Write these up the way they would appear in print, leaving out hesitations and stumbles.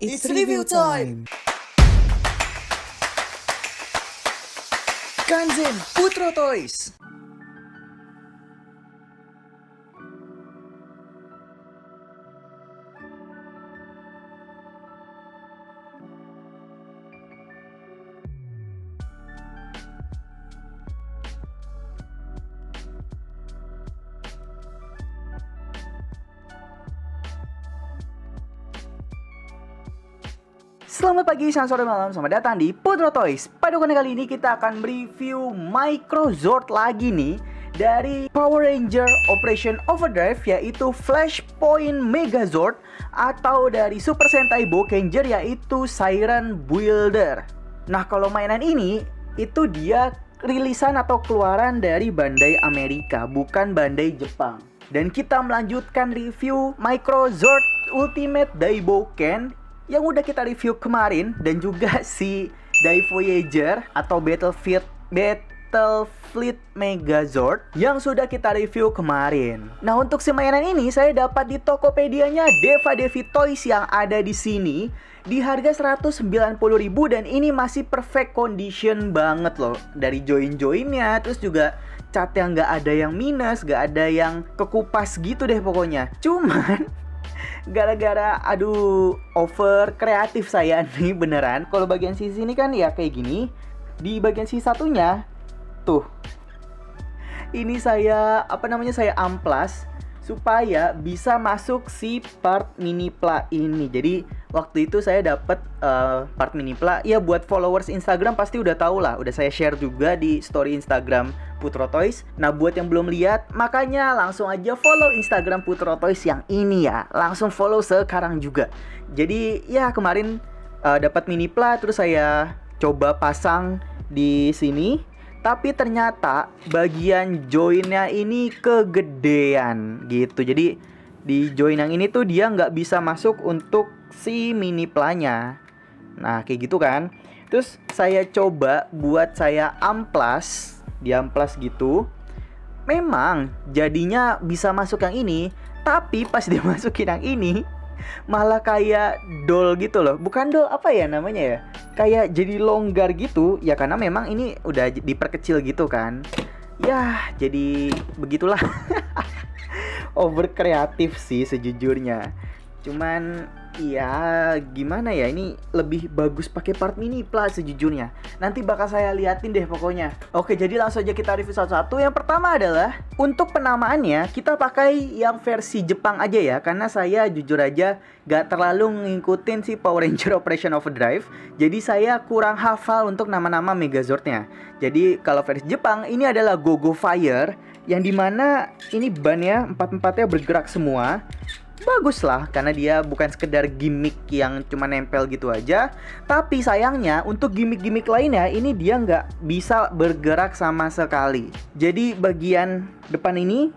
It's review time! Kanzen Putro Toys. Selamat pagi, siang, sore, malam. Selamat datang di Putro Toys. Pada konten kali ini kita akan mereview Microzord lagi nih dari Power Ranger Operation Overdrive, yaitu Flashpoint Megazord, atau dari Super Sentai Boukenger, yaitu Siren Builder. Nah, kalau mainan ini itu dia rilisan atau keluaran dari Bandai Amerika, bukan Bandai Jepang. Dan kita melanjutkan review Microzord Ultimate Daibouken yang udah kita review kemarin, dan juga si Dai Voyager atau Battlefleet Megazord yang sudah kita review kemarin. Nah, untuk si mainan ini saya dapat di Tokopedia-nya Deva Devi Toys yang ada di sini di harga 190.000, dan ini masih perfect condition banget loh. Dari join-joinnya, terus juga cat yang nggak ada yang minus, nggak ada yang kekupas gitu deh pokoknya. Cuman gara-gara over kreatif saya nih beneran. Kalau bagian sisi ini kan ya kayak gini. Di bagian sisi satunya tuh, ini saya saya amplas supaya bisa masuk si part mini pla ini. Jadi waktu itu saya dapat part mini pla. Ya, buat followers Instagram pasti udah tahu lah. Udah saya share juga di story Instagram Putro Toys. Nah, buat yang belum lihat, makanya langsung aja follow Instagram Putro Toys yang ini ya. Langsung follow sekarang juga. Jadi ya kemarin dapat mini pla, terus saya coba pasang di sini. Tapi ternyata bagian joinnya ini kegedean gitu. Jadi di join yang ini tuh dia nggak bisa masuk untuk si mini planya. Nah, kayak gitu kan. Terus saya coba buat saya amplas, diamplas gitu. Memang jadinya bisa masuk yang ini, tapi pas dimasukin yang ini malah kayak doll gitu loh. Bukan doll, apa ya namanya ya, kayak jadi longgar gitu. Ya karena memang ini udah diperkecil gitu kan. Ya jadi begitulah. Over kreatif sih sejujurnya. Cuman ya gimana ya, ini lebih bagus pakai part mini pla sejujurnya. Nanti bakal saya liatin deh pokoknya. Oke, jadi langsung aja kita review satu-satu. Yang pertama adalah untuk penamaannya kita pakai yang versi Jepang aja ya, karena saya jujur aja gak terlalu ngikutin si Power Ranger Operation Overdrive. Jadi saya kurang hafal untuk nama-nama Megazordnya. Jadi kalau versi Jepang ini adalah Go-Go Fire, yang dimana ini bannya empat-empatnya bergerak semua. Bagus lah, karena dia bukan sekedar gimmick yang cuma nempel gitu aja. Tapi sayangnya untuk gimmick-gimmick lainnya ini dia nggak bisa bergerak sama sekali. Jadi bagian depan ini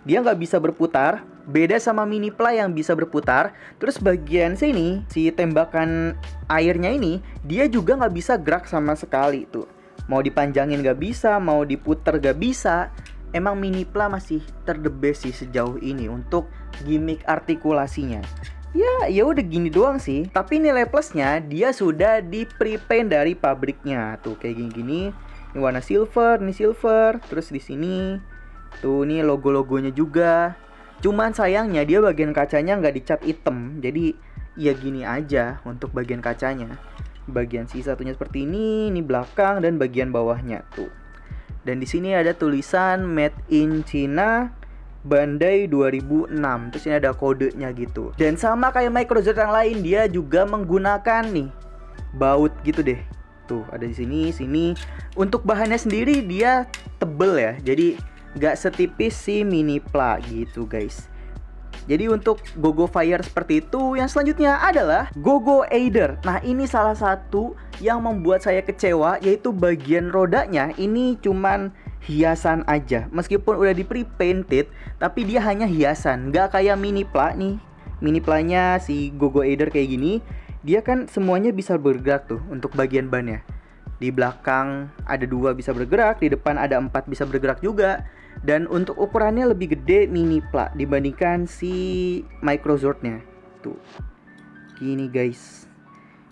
dia nggak bisa berputar, beda sama mini pla yang bisa berputar. Terus bagian sini, si tembakan airnya ini dia juga nggak bisa gerak sama sekali tuh. Mau dipanjangin nggak bisa, mau diputer nggak bisa. Emang mini pla masih terdebes sih sejauh ini untuk gimmick artikulasinya. Ya udah gini doang sih. Tapi nilai plusnya dia sudah di prepaint dari pabriknya. Tuh kayak gini-gini. Ini warna silver, ini silver. Terus di sini tuh ini logo-logonya juga. Cuman sayangnya dia bagian kacanya nggak dicat hitam. Jadi ya gini aja untuk bagian kacanya. Bagian satunya seperti ini belakang, dan bagian bawahnya tuh. Dan di sini ada tulisan Made in China Bandai 2006. Terus ini ada kodenya gitu. Dan sama kayak Microzord yang lain, dia juga menggunakan nih baut gitu deh. Tuh ada di sini. Untuk bahannya sendiri dia tebel ya. Jadi gak setipis si mini pla gitu guys. Jadi untuk Go-Go Fire seperti itu. Yang selanjutnya adalah Go-Go Aider. Nah, ini salah satu yang membuat saya kecewa, yaitu bagian rodanya ini cuman hiasan aja. Meskipun udah di pre-painted, tapi dia hanya hiasan, nggak kayak mini pla nih. Mini planya si Go-Go Aider kayak gini, dia kan semuanya bisa bergerak tuh untuk bagian bannya. Di belakang ada 2 bisa bergerak, di depan ada 4 bisa bergerak juga. Dan untuk ukurannya lebih gede mini pla dibandingkan si Microzordnya. Tuh. gini guys.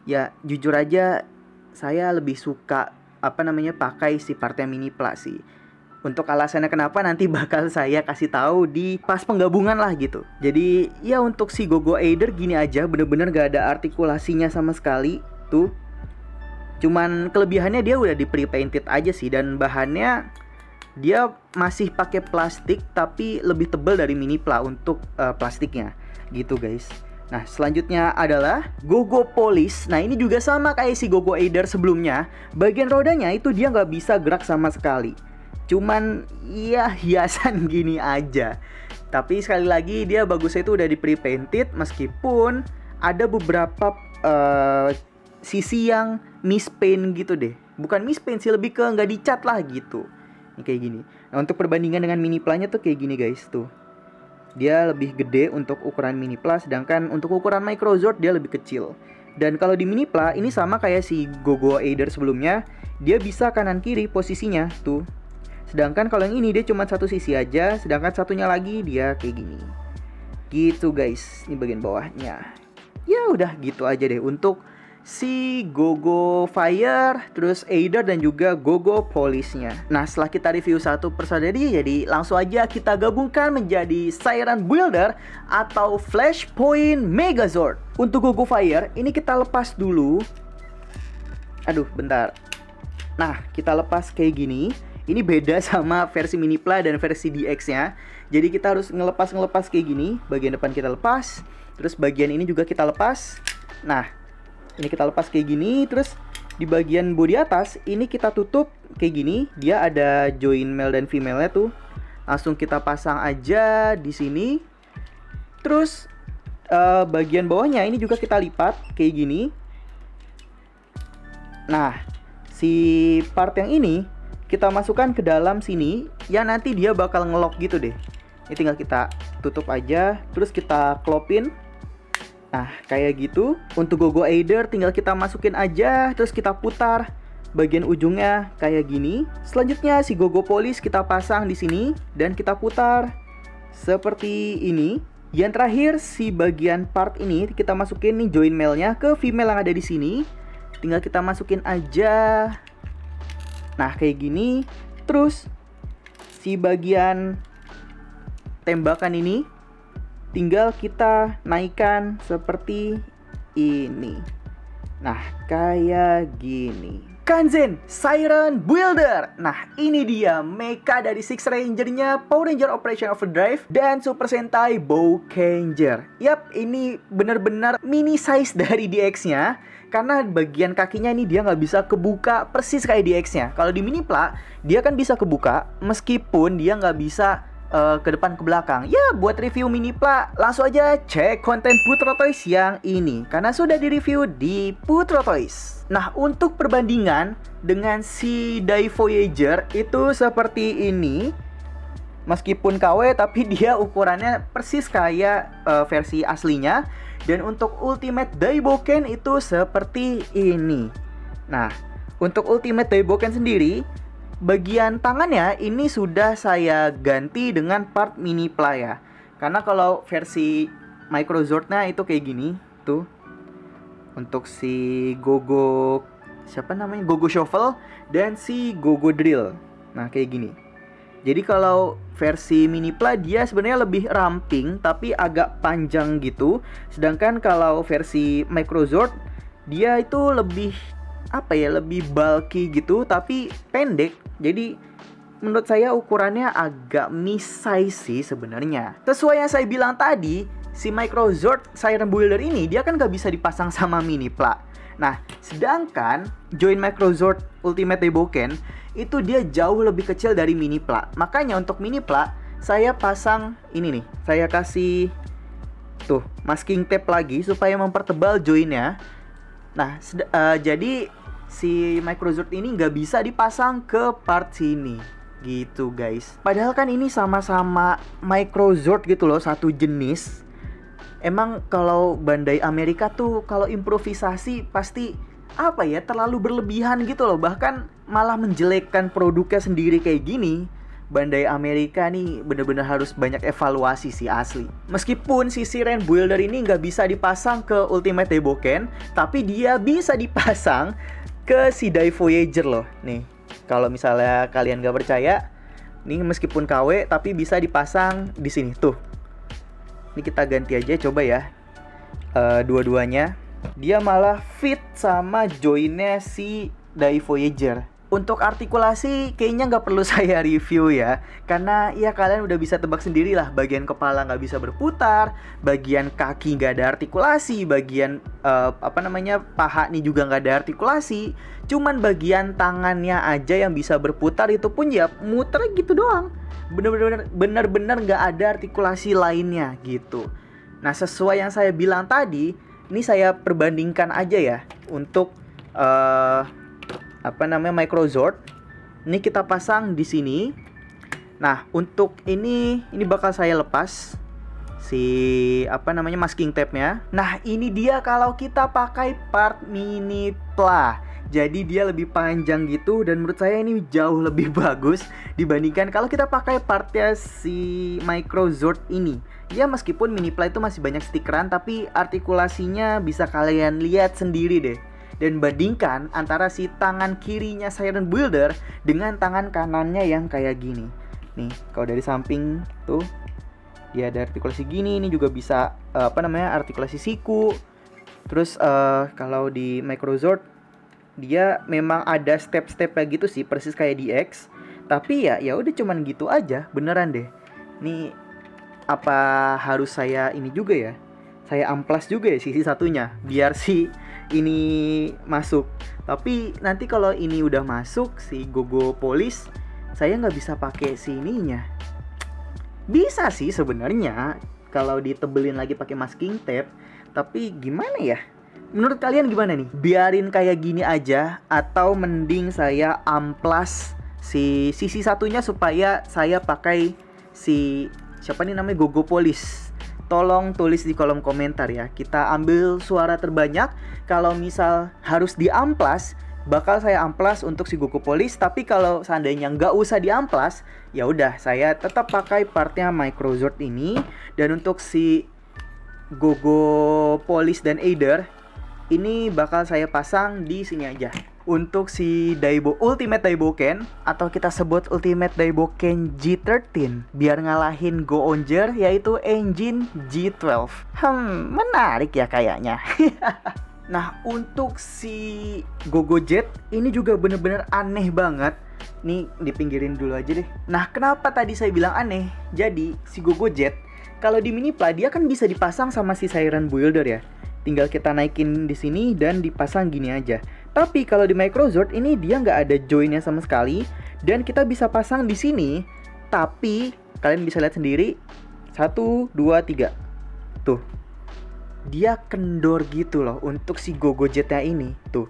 Ya jujur aja saya lebih suka pakai si partnya Minipla sih. Untuk alasannya kenapa nanti bakal saya kasih tahu di pas penggabungan lah gitu. Jadi ya untuk si Gogo Aider gini aja, bener-bener gak ada artikulasinya sama sekali tuh. Cuman kelebihannya dia udah di pre-painted aja sih, dan bahannya dia masih pakai plastik tapi lebih tebal dari Minipla untuk plastiknya gitu guys. Nah selanjutnya adalah Gogo Polish. Nah ini juga sama kayak si Gogo Aider sebelumnya. Bagian rodanya itu dia nggak bisa gerak sama sekali. Cuman ya hiasan gini aja. Tapi sekali lagi dia bagusnya itu udah di pre-painted, meskipun ada beberapa sisi yang mispaint gitu deh. Bukan mispaint sih, lebih ke nggak dicat lah gitu. Ini kayak gini. Nah untuk perbandingan dengan Minipla-nya tuh kayak gini guys tuh. Dia lebih gede untuk ukuran Minipla, sedangkan untuk ukuran Microzord dia lebih kecil. Dan kalau di Minipla ini sama kayak si Gogo Aider sebelumnya, dia bisa kanan kiri posisinya tuh. Sedangkan kalau yang ini dia cuma satu sisi aja, sedangkan satunya lagi dia kayak gini. Gitu guys, ini bagian bawahnya. Ya udah gitu aja deh untuk si Gogo Fire, terus Aider dan juga Gogo Polish-nya. Nah setelah kita review satu persatu jadi langsung aja kita gabungkan menjadi Siren Builder atau Flashpoint Megazord. Untuk Gogo Fire ini kita lepas dulu. Aduh bentar. Nah kita lepas kayak gini. Ini beda sama versi Minipla dan versi DX-nya. Jadi kita harus ngelepas kayak gini. Bagian depan kita lepas, terus bagian ini juga kita lepas. Nah ini kita lepas kayak gini, terus di bagian bodi atas ini kita tutup kayak gini. Dia ada join male dan female-nya tuh. Langsung kita pasang aja di sini. Terus bagian bawahnya ini juga kita lipat kayak gini. Nah, si part yang ini kita masukkan ke dalam sini, ya nanti dia bakal ngelock gitu deh. Ini tinggal kita tutup aja, terus kita klopin. Nah kayak gitu. Untuk Gogo Aider tinggal kita masukin aja, terus kita putar bagian ujungnya kayak gini. Selanjutnya si Gogo Polish kita pasang di sini dan kita putar seperti ini. Yang terakhir si bagian part ini kita masukin nih join male-nya ke female yang ada di sini. Tinggal kita masukin aja. Nah kayak gini. Terus si bagian tembakan ini tinggal kita naikkan seperti ini. Nah kayak gini. Kanzen Siren Builder. Nah ini dia mecha dari Six Ranger-nya Power Ranger Operation Overdrive dan Super Sentai Boukenger. Yap, ini bener-bener mini size dari DX-nya. Karena bagian kakinya ini dia nggak bisa kebuka persis kayak DX-nya. Kalau di Minipla dia kan bisa kebuka, meskipun dia nggak bisa ke depan ke belakang. Ya buat review Minipla langsung aja cek konten Putro Toys yang ini, karena sudah direview di Putro Toys. Nah untuk perbandingan dengan si Die Voyager itu seperti ini. Meskipun KW tapi dia ukurannya persis kayak versi aslinya. Dan untuk Ultimate Daiboken itu seperti ini. Nah untuk Ultimate Daiboken sendiri, bagian tangannya ini sudah saya ganti dengan part Minipla ya. Karena kalau versi Microzord-nya itu kayak gini tuh. Untuk si Gogo Gogo Shovel dan si Gogo Drill. Nah kayak gini. Jadi kalau versi Minipla dia sebenarnya lebih ramping tapi agak panjang gitu. Sedangkan kalau versi Microzord dia itu lebih lebih bulky gitu tapi pendek. Jadi menurut saya ukurannya agak misize sih sebenarnya. Sesuai yang saya bilang tadi, si Microzord Siren Builder ini dia kan gak bisa dipasang sama Minipla. Nah, sedangkan join Microzord Ultimate Daiboken itu dia jauh lebih kecil dari Minipla. Makanya untuk Minipla saya pasang ini nih. Saya kasih tuh masking tape lagi supaya mempertebal joinnya. Nah, jadi si Microzord ini nggak bisa dipasang ke part sini gitu guys. Padahal kan ini sama-sama Microzord gitu loh, satu jenis. Emang kalau Bandai Amerika tuh kalau improvisasi pasti terlalu berlebihan gitu loh. Bahkan malah menjelekkan produknya sendiri kayak gini. Bandai Amerika nih bener-bener harus banyak evaluasi sih asli. Meskipun si Siren Builder ini nggak bisa dipasang ke Ultimate Daiboken, tapi dia bisa dipasang ke si Dai Voyager loh. Nih, kalau misalnya kalian nggak percaya, nih meskipun KW tapi bisa dipasang di sini tuh. Ini kita ganti aja coba ya. Dua-duanya. Dia malah fit sama joinnya si Dai Voyager. Untuk artikulasi kayaknya nggak perlu saya review ya, karena ya kalian udah bisa tebak sendiri lah. Bagian kepala nggak bisa berputar, bagian kaki nggak ada artikulasi, bagian paha nih juga nggak ada artikulasi. Cuman bagian tangannya aja yang bisa berputar, itu pun ya muter gitu doang. Bener-bener nggak ada artikulasi lainnya gitu. Nah, sesuai yang saya bilang tadi, ini saya perbandingkan aja ya untuk Microzord. Ini kita pasang di sini. Nah, untuk ini bakal saya lepas si masking tape-nya. Nah, ini dia kalau kita pakai part mini pla. Jadi dia lebih panjang gitu, dan menurut saya ini jauh lebih bagus dibandingkan kalau kita pakai partnya si Microzord ini. Ya, meskipun mini pla itu masih banyak stikeran, tapi artikulasinya bisa kalian lihat sendiri deh. Dan bandingkan antara si tangan kirinya Siren Builder dengan tangan kanannya yang kayak gini. Nih, kalau dari samping tuh dia ada artikulasi gini. Ini juga bisa artikulasi siku. Terus kalau di Microzord dia memang ada step-stepnya gitu sih, persis kayak di X. Tapi ya udah cuman gitu aja, beneran deh. Nih, apa harus saya ini juga ya? Saya amplas juga ya sisi satunya biar si ini masuk. Tapi nanti kalau ini udah masuk si Gogo Polish, saya nggak bisa pakai sininya. Bisa sih sebenarnya kalau ditebelin lagi pakai masking tape, tapi gimana ya? Menurut kalian gimana nih? Biarin kayak gini aja atau mending saya amplas si sisi satunya supaya saya pakai si Gogo Polish? Tolong tulis di kolom komentar ya. Kita ambil suara terbanyak. Kalau misal harus diamplas, bakal saya amplas untuk si Gogo Polish. Tapi kalau seandainya nggak usah diamplas, ya udah saya tetap pakai partnya Microzord ini. Dan untuk si Gogo Polish dan Eider, ini bakal saya pasang di sini aja. Untuk si Ultimate Daiboken, atau kita sebut Ultimate Daiboken G13, biar ngalahin Go-Onger, yaitu engine G12. Menarik ya kayaknya. Nah, untuk si Gogo Jet ini juga bener-bener aneh banget. Nih, dipinggirin dulu aja deh. Nah, kenapa tadi saya bilang aneh? Jadi, si Gogo Jet kalau di mini pla dia kan bisa dipasang sama si Siren Builder ya. Tinggal kita naikin di sini dan dipasang gini aja. Tapi kalau di Microzord ini dia nggak ada joinnya sama sekali, dan kita bisa pasang di sini. Tapi kalian bisa lihat sendiri, 1, 2, 3. Tuh, dia kendor gitu loh untuk si Gogo Jetnya ini. Tuh,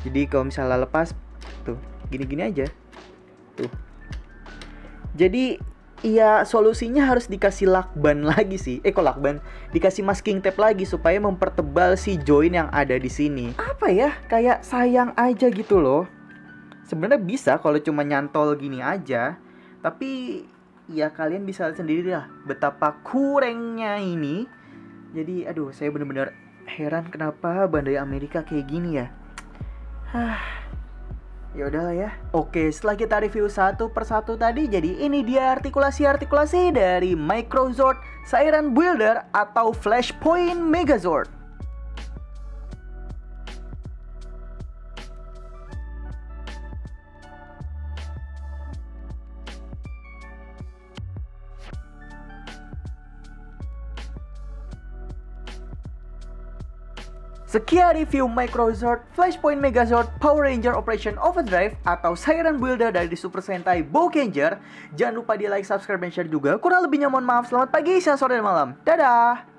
jadi kalau misalnya lepas, tuh gini-gini aja. Tuh, jadi iya, solusinya harus dikasih lakban lagi sih. Lakban, dikasih masking tape lagi supaya mempertebal si join yang ada di sini. Apa ya? Kayak sayang aja gitu loh. Sebenarnya bisa kalau cuma nyantol gini aja, tapi ya kalian bisa lihat sendiri lah betapa kurangnya ini. Jadi aduh, saya bener-bener heran kenapa Bandai Amerika kayak gini ya. Ya udahlah ya. Oke, setelah kita review satu persatu tadi, jadi ini dia artikulasi dari Microzord Siren Builder atau Flashpoint Megazord. Sekian review Microzord Flashpoint Megazord Power Ranger Operation Overdrive atau Siren Builder dari Super Sentai Boukenger. Jangan lupa di like, subscribe, dan share juga. Kurang lebihnya mohon maaf. Selamat pagi, siang, sore, dan malam. Dadah!